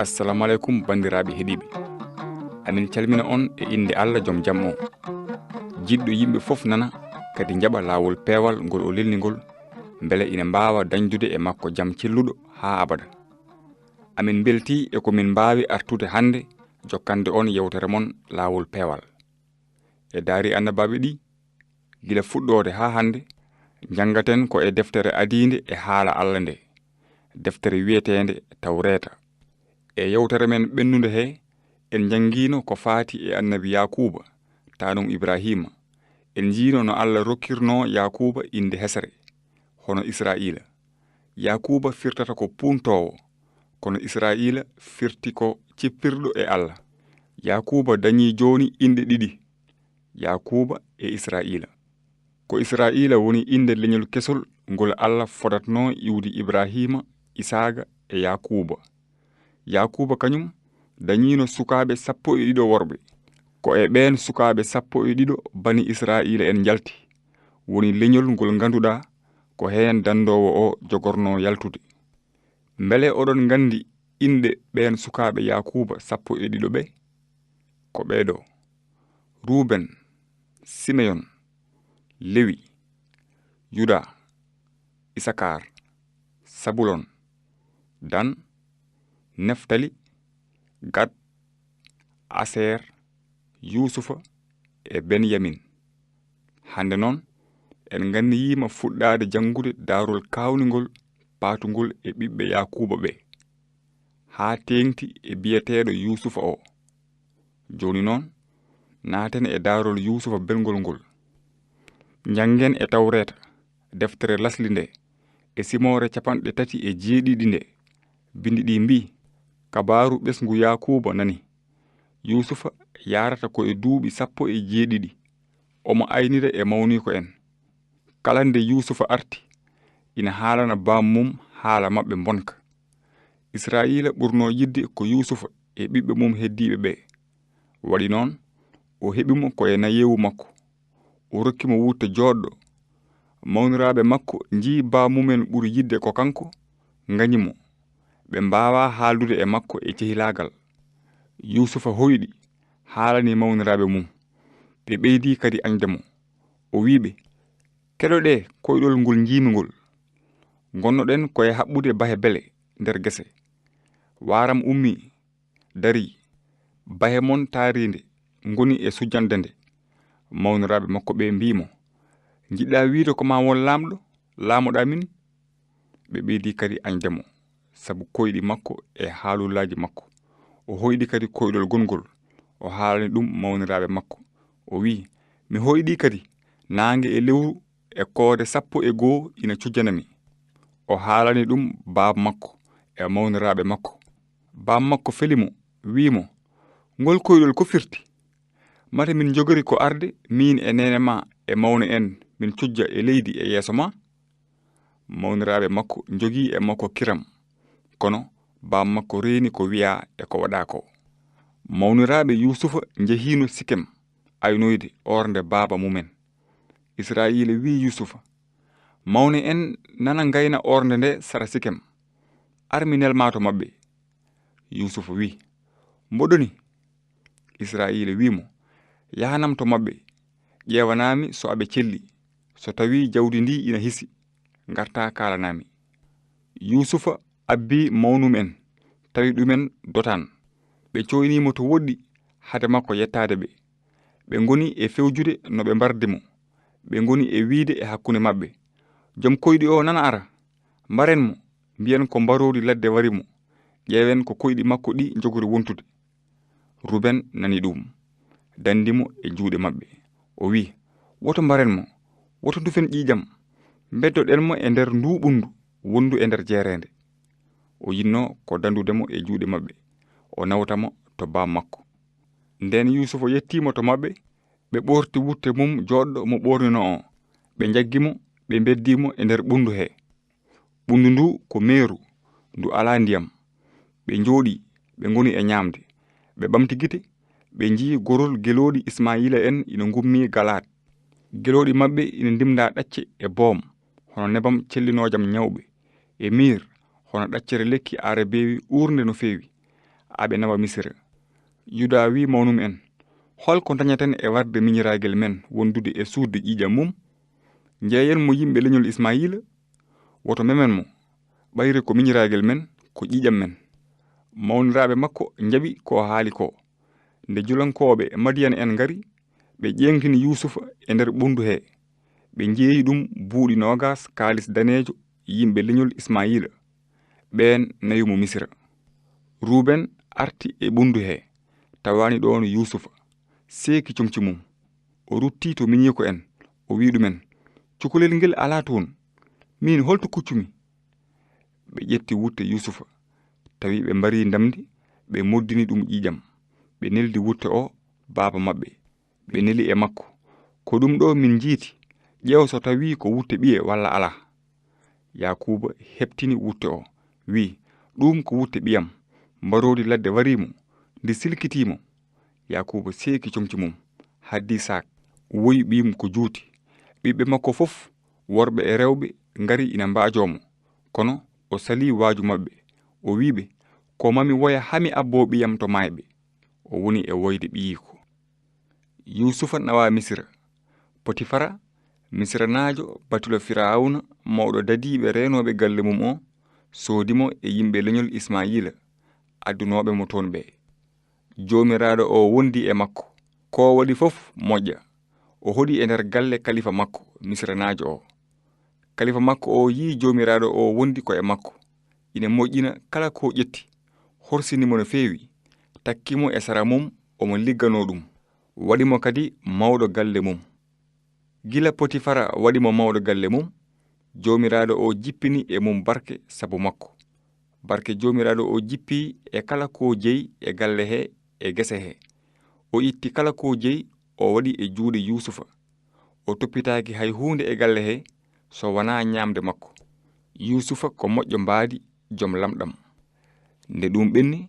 Assalamu alaikum bandiraɓe heɗiɓe. Amin calmina on e inde Allah jom jam o. Jiɗɗo yimɓe fof nana kadi jaɓa lawol peewal ngol o lelnigol mbele ina mbawa dañdude e makko jam celluɗo ha abada. Amin belti e ko min mbawi artude hande jokkande on yewtere mon lawol peewal. E daari annabaɓe ɗi gila fuɗɗode ha hande jangaten ko e deftere adinde e haala Allah nde, deftere wiyetende Tawreta. E yewtere men ɓennude he en jangino ko faati e annabi Yakuba tanum Ibrahima. En jiino no Allah rokkirno Yakuba inde hesere hono Israila. Yakuba firtata ko puntowo kono Israila firti ko cippirɗo e Allah. Yakuba dañi joni inde ɗiɗi, Yakuba e Israila. Ko Israila woni inde leñol kesol ngol Allah fodatno iwdi Ibrahima, Isaga e Yakuba. Yakuba kañum dañino sukaɓe 12 worɓe. Ko e ɓen sukaɓe 12 bani Israila en jalti woni leñol ngol ganduɗa ko hen dandowo o jogorno yaltude. Mbele oɗon gandi inde ɓen sukaɓe Yakuba 12 ɓe ko ɓeɗo: Ruben, Simeon, Lewi, Yuda, Isakar, Sabulon, Dan, Neftali, Gad, Aser, Yusufa e Benyamin. Hande noon en gandiyima fuɗɗade jangude darol kawningol patugol e ɓiɓɓe Yakuba ɓe ha tengti e biyeteɗo Yusufa o. Joni noon naten e darol Yusufa belgol ngol. Jangen e Tawreta, deftere lasli nde e simore 37 nde. Bindi ɗi mbi kabaru ɓesngu Yakuba nani. Yusufa yarata ko e duuɓi 17 omo aynira e mawniko en. Kala nde Yusufa arti ina haalana bammum haala mabɓe bonka. Israila ɓurno yidde ko Yusufa e ɓiɓɓe mum heddiɓe ɓe. Waɗi noon o heɓimo ko e nayewu makko. O rokkimo wutte joɗɗo. Mawniraɓe makko jii bammumen ɓuri yidde ko kanko, gañimo. Ɓe mbawa haaldude e makko e cehilagal. Yusufa hoyɗi haalani mawniraɓe mum. Ɓe ɓeydi kadi añdemo. O wiɓe, keɗoɗe koyɗol ngol jiimigol. Gonnoɗen koye haɓɓude bahe bele nder gese. Waram ummi dari, bahe mon taarinde ngoni e sujjande nde. Mawniraɓe makko ɓe mbimo, jiɗɗa wiide ko ma won lamɗo, laamoɗa min? Ɓe ɓeydi kadi añdemo sabu koyɗi makko e haalullaji makko. O hoyɗi kadi koyɗol gongol. O haalani ɗum mawniraɓe makko. O wi, mi hoyɗi kadi nange e lewru e koode 12 ina cujjanami. O haalani ɗum baaba makko e mawniraɓe makko. Baaba makko felimo wimo, ngol koyɗol ko firti? Mate min jogori ko arde min e nene ma e mawne en min cujja e leydi e yeeso ma. Mawniraɓe makko jogi e makko kiram, kono baaba makko reeni ko wiya e ko waɗa ko. Mawniraɓe Yusufa jehino Sikem aynoyde ornde baaba mumen. Israila wi Yusufa, mawne en nana gayna ornde nde sara Sikem, armi nelmato mabɓe. Yusufa wi, mboɗoni? Israila wimo, yahanam to mabɓe, ƴewanami so aɓe celli, so tawi jawdi ndi ina hisi, garta kalanami. Yusufa abbi mawnum en tawi ɗumen dotan. Ɓe coynimo to woɗɗi hade makko yettade ɓe. Ɓe ngoni e fewjude no ɓe mbardimo. Ɓe ngoni e wiide e hakkunde mabɓe, joom koyɗi o nana ara, mbarenmo, mbiyen ko mbarodi ladde warimo, ƴeewen ko koyɗi makko ɗi jogori wontude. Ruben nani ɗum, dandimo e juuɗe mabɓe. O wi, woto mbarenmo, woto dufen ƴiƴam, beddoɗenmo e nder nduɓundu wondu e nder jeerende. O yinno ko dandudemo e juuɗe mabɓe. O nawtamo to baaba makko. Nden Yusufa yettimo to mabɓe. Ɓe ɓorti wutte mum joɗɗo mo ɓornino o. Ɓe jaggimo, ɓe beddimo e nder ɓundu he. Ɓundu ndu ko meeru, ndu ala ndiyam. Ɓe njooɗi, ɓe ngoni e ñamde. Ɓe ɓamti gite, ɓe jii gorol geloɗi Ismaila en ina gummi Galat. Geloɗi mabɓe ina ndimda ɗacce e boom hono nebam cellinojam ñawɓe, e mir hono ɗaccere lekki are beewi urde no feewi. aɓe nawa Misra. Yuda wi mawnum en, holko dañaten e warde miñiragel men wondude e suudu ƴiƴam mum? Jeeyen mo yimɓe leñol Ismaila, woto memen mo, ɓayre ko miñiragel men ko ƴiƴam men. Mawniraɓe makko njaɓi ko haali ko. Nde julankoɓe Madiyan en ngari, ɓe ƴeŋtini Yusufa e nder ɓundu he. Ɓe njeeyi ɗum buuɗi nogas kaalis daneejo yimɓe leñol Ismaila. Ɓeen nawi mo Misra. Ruben arti e ɓundu he, tawani ɗon Yusufa, seeki comci mum. O rutti to miñiko en, o wi ɗumen, cukalel ngel ala toon, min holto kuccumi? Ɓe ƴetti wutte Yusufa, tawi ɓe mbari ndamdi, ɓe moddini ɗum ƴiƴam. Ɓe neldi wutte o baaba maɓɓe. Ɓe neli e makko, ko ɗum ɗo min jiiti, ƴeew so tawi ko wutte ɓiye walla ala. Yakuba heɓtini wutte o, wi, ɗum ko wutte ɓiyam, mbarodi ladde warimo, ndi silkitimo. Yakuba seeki comci mum, haddi saak, woyi ɓiyim ko juuti. Ɓiɓɓe makko fof, worɓe e rewɓe, ngari ina mbaajomo, kono o sali waaju maɓɓe. O wiɓe, ko mami woya hami abbo ɓiyam to mayɓe. O woni e woyde ɓiyiko. Yusufa nawa Misra. Potifara, Misranaajo batula Firawna mawɗo dadiiɓe renoɓe galle mum o, soodimo e yimɓe leñol Ismaila, addunoɓe mo toon ɓe. Joomiraaɗo o wondi e makko, ko waɗi fof moƴƴa. O hoɗi e nder galle kalifa makko, Misranaajo o. Kalifa makko o yi joomiraaɗo o wondi ko e makko, ina moƴƴina kala ko ƴetti, horsinimo no feewi, takkimo e sara mum omo liggano ɗum, waɗimo kadi mawɗo galle mum. Gila Potifara waɗimo mawɗo galle mum, joomiraaɗo o jippini e mum barke sabu makko. Barke joomiraaɗo o jippi e kala ko jeyi e galle he e gese he. O itti kala ko jeyi o waɗi e juuɗe Yusufa. O toppitaaki hay huunde e galle he so wonaa ñaamde makko. Yusufa ko moƴƴo mbaadi jom lamɗam. Nde ɗum ɓenni,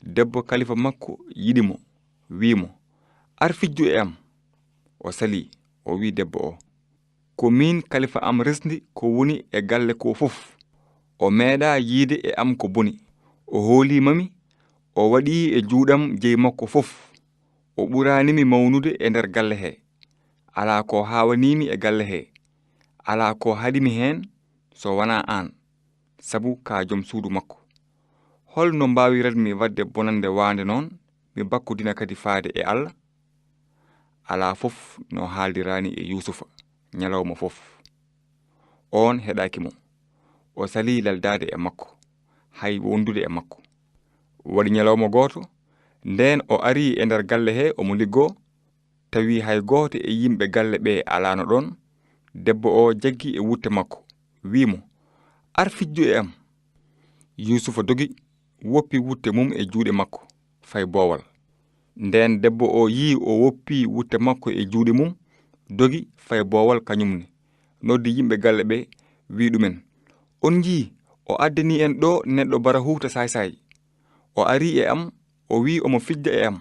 debbo kalifa makko yiɗimo, wiimo, ar fijju e am. O sali, o wi debbo o, ko min kalifa am resndi ko woni e galle ko fof. O meeɗa yiide e am ko boni. O hoolimami, o waɗi e juuɗam jeyi makko fof. O ɓuranimi mawnude e nder galle he. Alaa ko haawanimi e galle he. Alaa ko haɗimi heen so wonaa aan, sabu ka jom suudu makko. Holno mbaawiranmi wadde bonande waande noon, mi bakkudina kadi faade e Allah? Alaa fof no haaldirani e Yusufa, ñalawma fof. On heɗaki mo. O sali laldade e makko, hay wondude e makko. Waɗi ñalawma gooto, nden o ari e nder galle he omo liggoo, tawi hay gooto e yimɓe galle ɓe alano ɗon. Debbo o jaggi e wutte makko, wiimo, ar fijju e am. Yusufa dogi, woppi wutte mum e juuɗe makko, fay boowal. Nden debbo o yi o woppi wutte makko e juuɗe mum, dogi fay boowal kañumne. Noddi yimɓe galle ɓe, wi ɗumen, on jii o addani en ɗo neɗɗo bara huuta say. O ari e am, o wi omo fijja e am,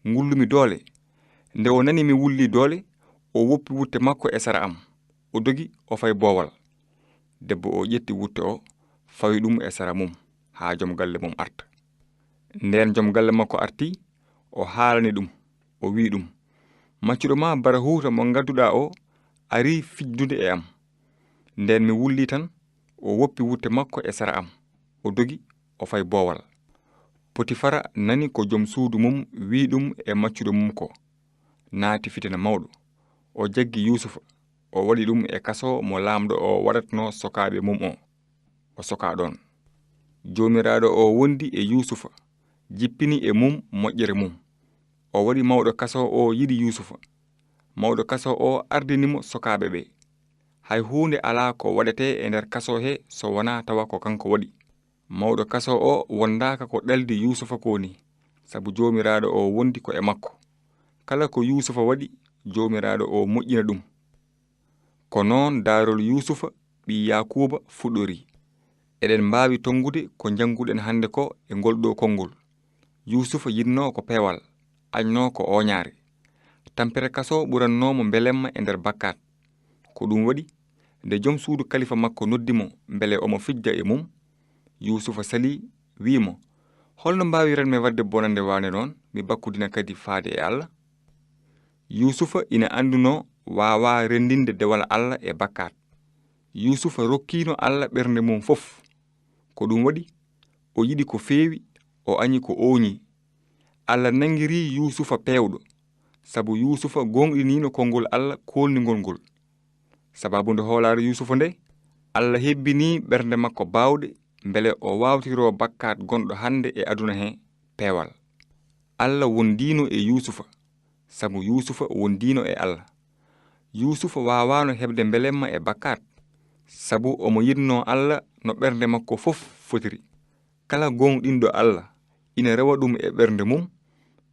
ngullumi doole. Nde o nani mi wulli doole, o woppi wutte makko e sara am, o dogi o fay boowal. Debbo o ƴetti wutte o, fawi ɗum e sara mum, haa jom galle mum arta. Nden jom galle makko arti, o haalani ɗum, o wi ɗum, maccuɗo ma bara huuta mo ngadduɗa o ari fijjude e am. Nden mi wulli tan, o woppi wutte makko e sara am, o dogi o fay boowal. Potifara nani ko jom suudu mum wi ɗum e maccuɗo mum ko, naati fitina mawɗo. O jaggi Yusufa, o waɗi ɗum e kaso mo laamɗo o waɗatno sokaaɓe mum o. O soka ɗon. Joomiraaɗo o wondi e Yusufa, jippini e mum moƴƴere mum. O waɗi mawɗo kaso o yiɗi Yusufa. Mawɗo kaso o ardinimo sokaaɓe ɓe. Hay huunde alaa ko waɗete e nder kaso he so wonaa tawa ko kanko waɗi. Mawɗo kaso o wondaaka ko ɗaldi Yusufa ko ni, sabu joomiraaɗo o wondi ko e makko. Kala ko Yusufa waɗi, joomiraaɗo o moƴƴina ɗum. Ko noon daarol Yusufa ɓi Yakuba fuɗɗori. Eɗen mbaawi tongude ko jannguɗen hannde ko e ngol ɗo konngol. Yusufa yinno ko peewal, añno ko oñaare. Tampere kaso ɓurannomo mbelemma e nder bakkat. Ko ɗum waɗi, nde jom suudu kalifa makko noddimo mbele omo fijja e mum, Yusufa sali, wiimo, holno mbawiranmi wadde bonande wane noon mi bakkudina kadi faade e Allah? Yusufa ina anduno wawa rendinde dewal Allah e bakkat. Yusufa rokkino Allah ɓernde mum fof. Ko ɗum waɗi o yiɗi ko feewi, o añi ko ooñi. Allah nangiri Yusufa pewɗo sabu Yusufa gonɗinino konngol Allah kolningol ngol. Sababu nde hoolare Yusufa nde Allah hebbini ɓernde makko bawɗe mbele o wawtiro bakkat gonɗo hande e aduna he peewal. Allah wondino e Yusufa sabu Yusufa wondino e Allah. Yusufa wawano hebde belemma e bakkat sabu omo yidno Allah no ɓernde makko fof fotiri. Kala gonɗinɗo Allah ina rewa ɗum e ɓernde mum,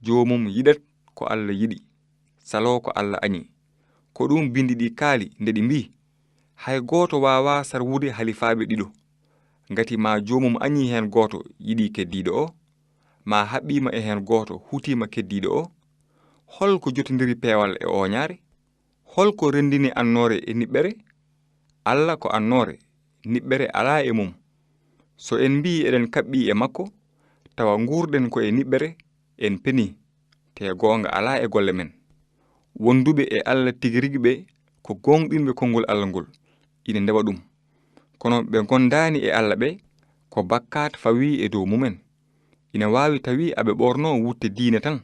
jomum yiɗat ko Allah yiɗi, salo ko Allah añi. Ko ɗum bindi ɗi kaali nde ɗi mbi hay goto wawa sarwude halifaɓe ɗiɗo, ngati ma jomum añi hen goto yiɗi keddiɗo o, ma haɓɓima e hen goto hutima keddiɗo o. Holko jotindiri peewal e oñaare? Holko rendini annore e niɓɓere? Allah ko annore, niɓɓere ala e mum. So en mbi eɗen kaɓɓi e makko tawa gurɗen ko e niɓɓere, en peni te gonga ala e golle men. Wonduɓe e Allah tigirigi ɓe ko gonɗinɓe konngol Allah ngol ina ndewa ɗum, kono ɓe gondani e Allah ɓe ko bakkat fawi e dow mumen. Ina wawi tawi aɓe ɓorno wutte diine tan,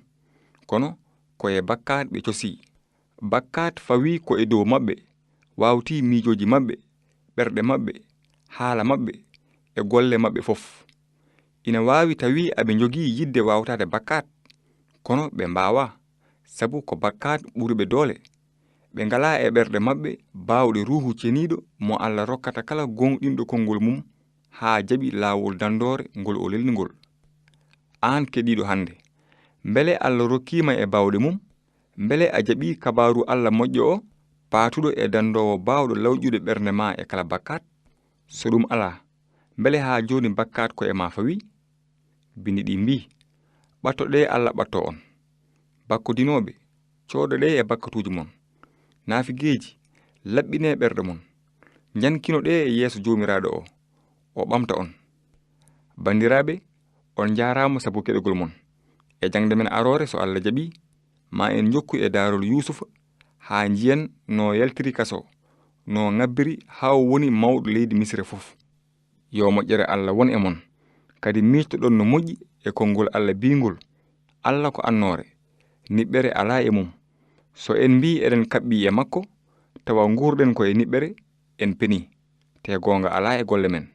kono ko e bakkat ɓe cosi. Bakkat fawi ko e dow maɓɓe, wawti miijoji maɓɓe, ɓerɗe maɓɓe, haala maɓɓe e golle maɓɓe fof. Ina wawi tawi aɓe jogi yidde wawtade bakkat, kono ɓe mbawa sabu ko bakkat ɓuriɓe doole. Ɓe ngala e ɓerɗe maɓɓe bawɗe ruhu ceniɗo mo Allah rokkata kala gonɗinɗo konngol mum ha jaɓi lawol dandore ngol o lelnigol. An keɗiɗo hande, mbele Allah rokkima e bawɗe mum? Mbele a jaɓi kabaru Allah moƴƴo o patuɗo e dandowo bawɗo lawƴude ɓernde ma e kala bakkat? So ɗum ala, mbele ha joni bakkat ko e ma fawi? Bindi ɗi mbi ɓattoɗe Allah ɓatto on, bakkodinoɓe coɗoɗe e bakkatuji mon, naafigeji laɓɓine ɓerɗe mon, jankinoɗe e yeeso jomiraɗo o ɓamta on. Bandiraɓe, on jarama sabu keɗogol mon. E jangde men arore so Allah jaɓi ma en jokku e darol Yusufa ha jiyen no yaltiri kaso, no ngabbiri ha woni mawɗo leydi Misre fof. Yo moƴƴere Allah won e mon, kadi miitoɗon no moƴƴi e konngol Allah bingol Allah ko annore, niɓɓere ala e mum. So en mbi eɗen kaɓɓi e makko tawa gurɗen ko e niɓɓere, en peni te gonga ala e golle men.